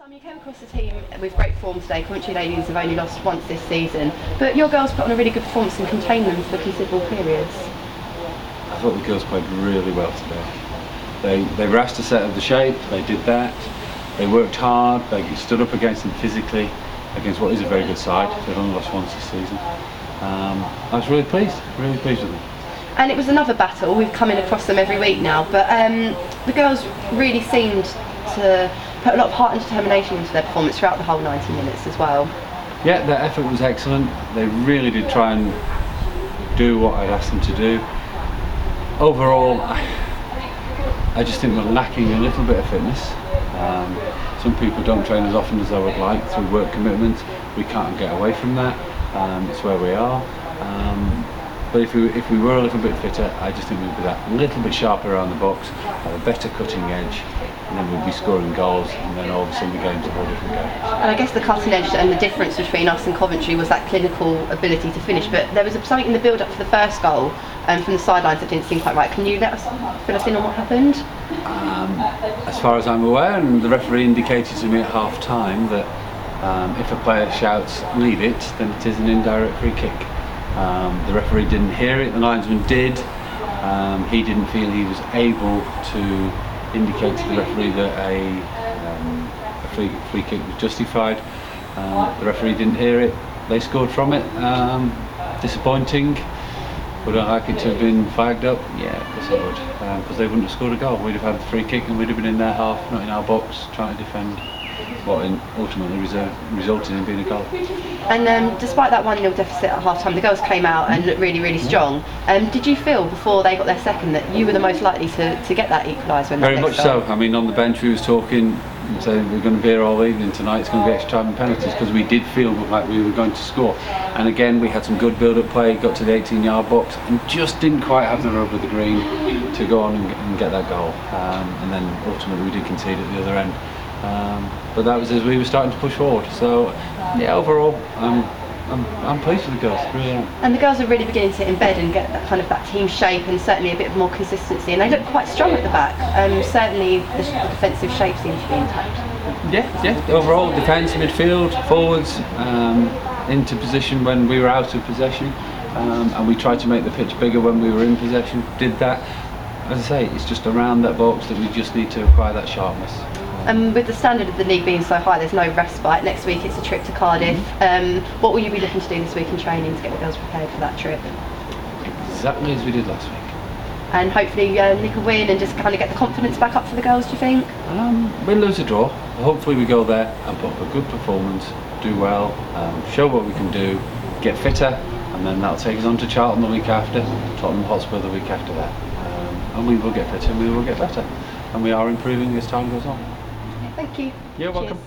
Simon, you came across the team with great form today. Coventry ladies have only lost once this season, but your girls put on a really good performance and contained them for considerable periods. I thought the girls played really well today. They were asked to set up the shape, they did that. They worked hard, they stood up against them physically, against what is a very good side. They've only lost once this season. I was really pleased with them. And it was another battle. We've come in across them every week now, but the girls really seemed to put a lot of heart and determination into their performance throughout the whole 90 minutes as well. Yeah, their effort was excellent. They really did try and do what I'd asked them to do. Overall, I just think we're lacking a little bit of fitness. Some people don't train as often as I would like through work commitments. We can't get away from that. It's where we are. But if we were a little bit fitter, I just think we'd be that little bit sharper around the box, have a better cutting edge, and then we'd be scoring goals, and then all of a sudden the game's a whole different game. And I guess the cutting edge and the difference between us and Coventry was that clinical ability to finish, but there was something in the build-up for the first goal from the sidelines that didn't seem quite right. Can you fill us in on what happened? As far as I'm aware, and the referee indicated to me at half-time that if a player shouts "leave it," then it is an indirect free kick. The referee didn't hear it, the linesman did. He didn't feel he was able to indicate to the referee that a free kick was justified. The referee didn't hear it, they scored from it. Disappointing. Would I like it to have been flagged up? Yeah, of course I would, because they wouldn't have scored a goal. We'd have had the free kick and we'd have been in their half, not in our box, trying to defend what ultimately resulted in being a goal. And despite that 1-0 deficit at half-time, the girls came out and looked really, really strong. Did you feel before they got their second that you were the most likely to get that equaliser? Very much so. I mean, on the bench we was talking and saying we're going to be here all evening tonight, it's going to be extra time and penalties, because we did feel like we were going to score. And again, we had some good build-up play, got to the 18-yard box and just didn't quite have the rub of the green to go on and get that goal. And then ultimately we did concede at the other end. But that was as we were starting to push forward. So yeah, overall, I'm pleased with the girls, really am. And the girls are really beginning to embed and get that team shape and certainly a bit more consistency. And they look quite strong at the back. Certainly the defensive shape seems to be intact. Yeah. Overall, defence, midfield, forwards, into position when we were out of possession, and we tried to make the pitch bigger when we were in possession. Did that. As I say, it's just around that box that we just need to acquire that sharpness. And with the standard of the league being so high, there's no respite. Next week it's a trip to Cardiff. What will you be looking to do this week in training to get the girls prepared for that trip? Exactly as we did last week. And hopefully nick a win and just kind of get the confidence back up for the girls, do you think? We'll lose a draw. Hopefully we go there and put up a good performance, do well, show what we can do, get fitter, and then that'll take us on to Charlton the week after, Tottenham Hotspur the week after that. And we will get fitter and we will get better. And we are improving as time goes on. Thank you. You're Cheers. welcome.